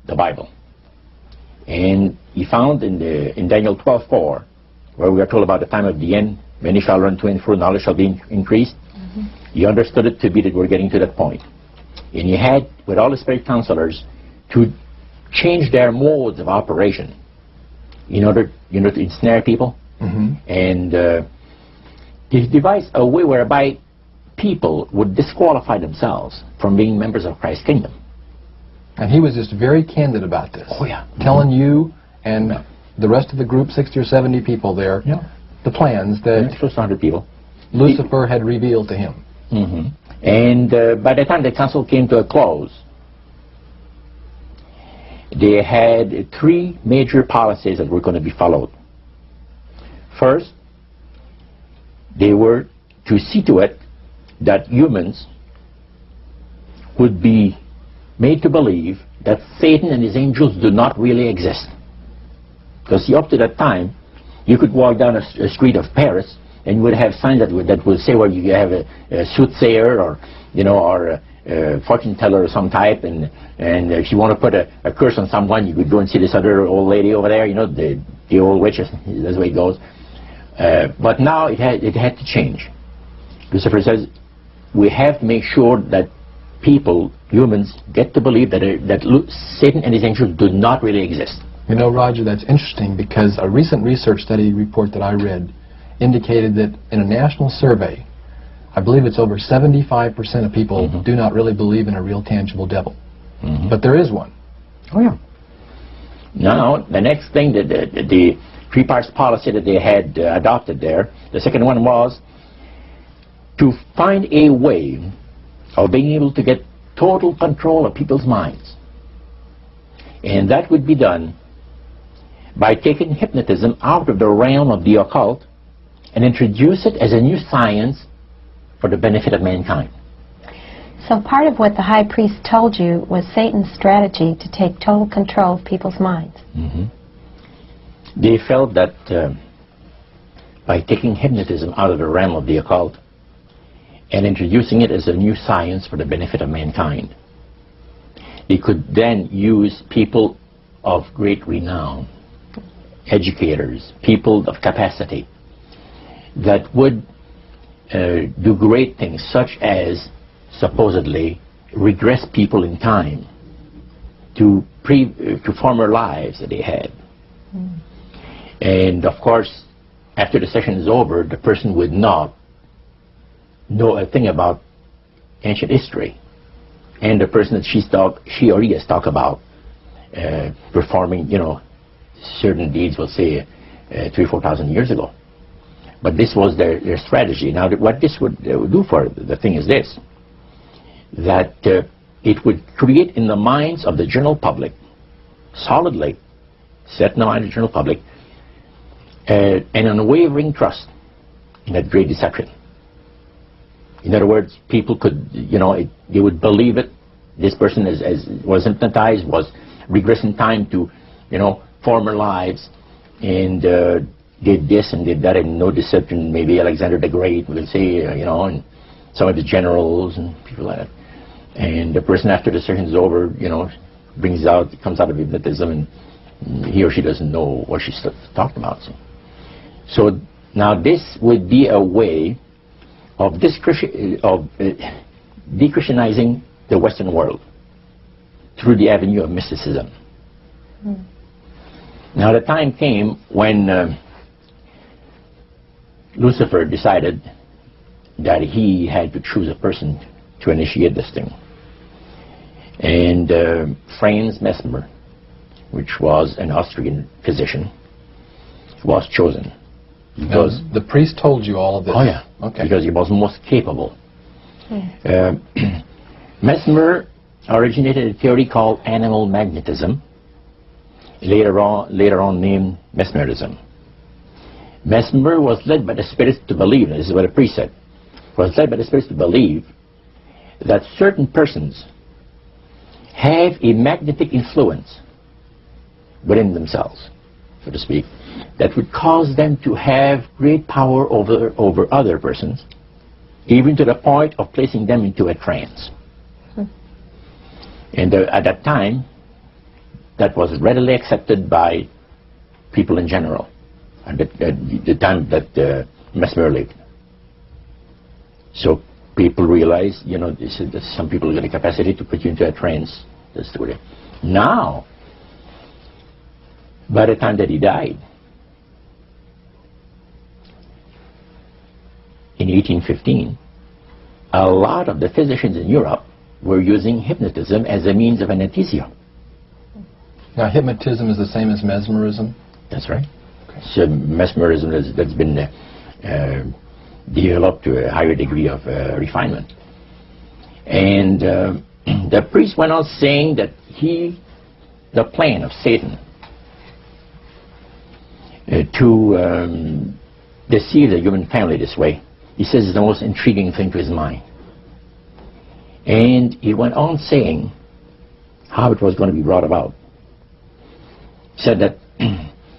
the Bible. And he found in Daniel 12:4, where we are told about the time of the end, many shall run to and fro, knowledge shall be increased. He understood it to be that we're getting to that point. And he had, with all the spirit counselors, to change their modes of operation in order, to ensnare people. And he devised a way whereby people would disqualify themselves from being members of Christ's kingdom. And he was just very candid about this. Oh, yeah. Telling you and the rest of the group, 60 or 70 people there, the plans that close to 100 people. Lucifer had revealed to him. And by the time the council came to a close, they had 3 major policies that were going to be followed. First, they were to see to it that humans would be made to believe that Satan and his angels do not really exist. Because see, up to that time, you could walk down a street of Paris and you would have signs that would say, well, you have a soothsayer or, or a fortune teller of some type, and if you want to put a curse on someone, you could go and see this other old lady over there, the old witch, that's the way it goes. But now it had to change. Lucifer says, we have to make sure that people, humans, get to believe that Satan and his angels do not really exist. Roger, that's interesting because a recent research study report that I read indicated that in a national survey, I believe it's over 75% of people do not really believe in a real tangible devil. But there is one. Oh, yeah. Now, the next thing, the 3 parts policy that they had adopted there, the second one was to find a way of being able to get total control of people's minds. And that would be done by taking hypnotism out of the realm of the occult and introduce it as a new science for the benefit of mankind. So part of what the high priest told you was Satan's strategy to take total control of people's minds. They felt that by taking hypnotism out of the realm of the occult and introducing it as a new science for the benefit of mankind, they could then use people of great renown, educators, people of capacity, that would do great things, such as supposedly regress people in time to former lives that they had. And of course, after the session is over, the person would not know a thing about ancient history, and the person that she or he has talked about performing, certain deeds, we'll say 3,000 or 4,000 years ago. But this was their strategy. Now, what this would do for the thing is this, that it would create in the minds of the general public, solidly set in the mind of the general public, an unwavering trust in that great deception. In other words, people could, they would believe it. This person was hypnotized, was regressing time to, former lives, and did this and did that, and no deception. Maybe Alexander the Great, we'll say, and some of the generals and people like that. And the person, after the session is over, comes out of hypnotism, and he or she doesn't know what she's talking about. So now this would be a way of de-Christianizing the Western world through the avenue of mysticism. Now the time came when Lucifer decided that he had to choose a person to initiate this thing. And Franz Mesmer, which was an Austrian physician, was chosen. Because the priest told you all of this? Oh, yeah. Okay. Because he was most capable. Mesmer originated a theory called animal magnetism, later on named mesmerism. Mesmer was led by the spirits to believe, this is what the priest said, was led by the spirits to believe that certain persons have a magnetic influence within themselves, so to speak, that would cause them to have great power over other persons, even to the point of placing them into a trance. And at that time, that was readily accepted by people in general at the time that Mesmer lived. So people realized, you know, that some people get the capacity to put you into a trance. That's the way. Now, by the time that he died, in 1815, a lot of the physicians in Europe were using hypnotism as a means of anesthesia. Now, hypnotism is the same as mesmerism? That's right. Okay. So mesmerism that's been developed to a higher degree of refinement. And the priest went on saying that the plan of Satan to deceive the human family this way, he says, is the most intriguing thing to his mind. And he went on saying how it was going to be brought about. He said that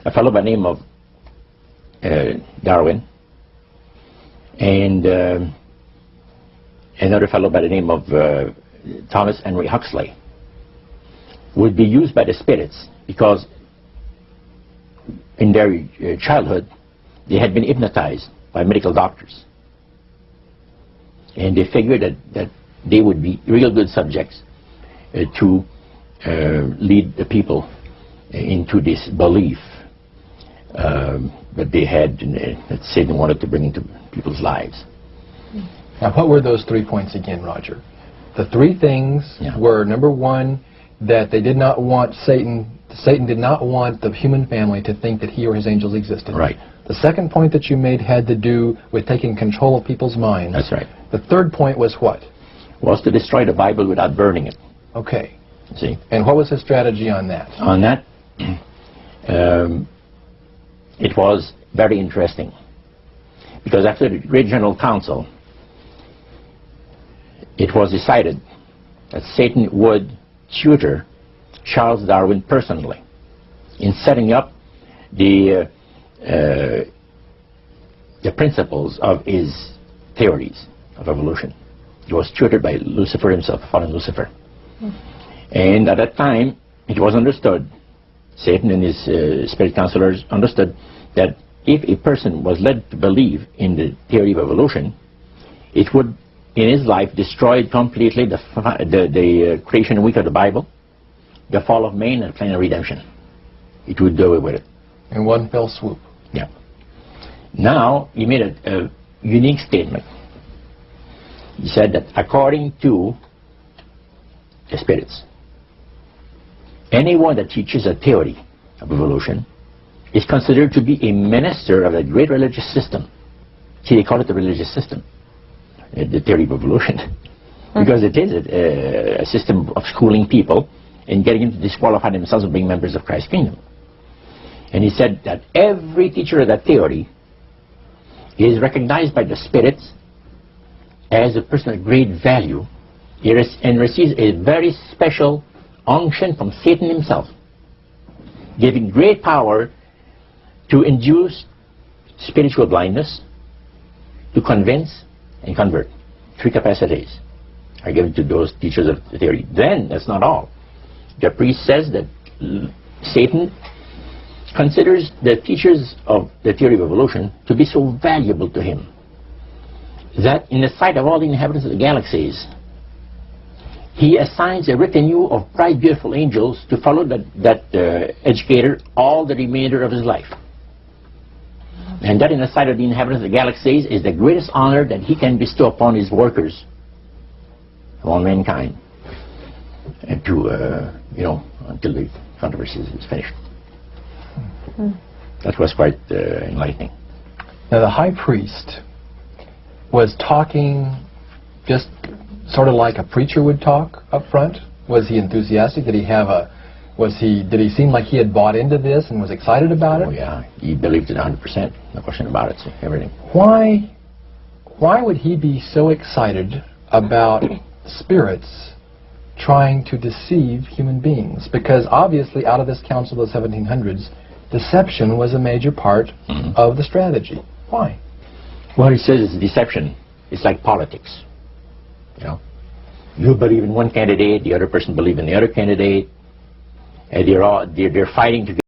a fellow by the name of Darwin and another fellow by the name of Thomas Henry Huxley would be used by the spirits because in their childhood they had been hypnotized by medical doctors. And they figured that they would be real good subjects to lead the people into this belief that they had, that Satan wanted to bring into people's lives. Now, what were those 3 points again, Roger? The 3 things were, number 1, that they did not want Satan did not want the human family to think that he or his angels existed. Right. The second point that you made had to do with taking control of people's minds. That's right. The third point was what? Was to destroy the Bible without burning it. Okay. See? And what was his strategy on that? On that, it was very interesting. Because after the Great General Council, it was decided that Satan would tutor Charles Darwin personally in setting up the principles of his theories of evolution. He was tutored by Lucifer himself, fallen Lucifer. And at that time, it was understood, Satan and his spirit counselors understood, that if a person was led to believe in the theory of evolution, it would, in his life, destroy completely the creation week of the Bible, the fall of man, and plan of redemption. It would do away with it. In one fell swoop. Yeah. Now, he made a unique statement. He said that according to the spirits, anyone that teaches a theory of evolution is considered to be a minister of a great religious system. See, they call it the religious system, the theory of evolution, because it is a system of schooling people and getting them to disqualify themselves from being members of Christ's kingdom. And he said that every teacher of that theory is recognized by the spirits as a person of great value and receives a very special unction from Satan himself, giving great power to induce spiritual blindness, to convince and convert. 3 capacities are given to those teachers of the theory. Then, that's not all. The priest says that Satan considers the teachers of the theory of evolution to be so valuable to him that in the sight of all the inhabitants of the galaxies, he assigns a retinue of bright, beautiful angels to follow that educator all the remainder of his life. And that in the sight of the inhabitants of the galaxies is the greatest honor that he can bestow upon his workers, upon mankind, and to, until the controversy is finished. That was quite enlightening. Now, the high priest was talking just sort of like a preacher would talk up front. Was he enthusiastic? Did he seem like he had bought into this and was excited about it? Oh yeah, he believed it 100%, no question about it, so everything. Why would he be so excited about spirits trying to deceive human beings? Because obviously out of this council of the 1700s, deception was a major part of the strategy. Why? Well, he says it's deception. It's like politics. You believe in one candidate, the other person believes in the other candidate, they're fighting to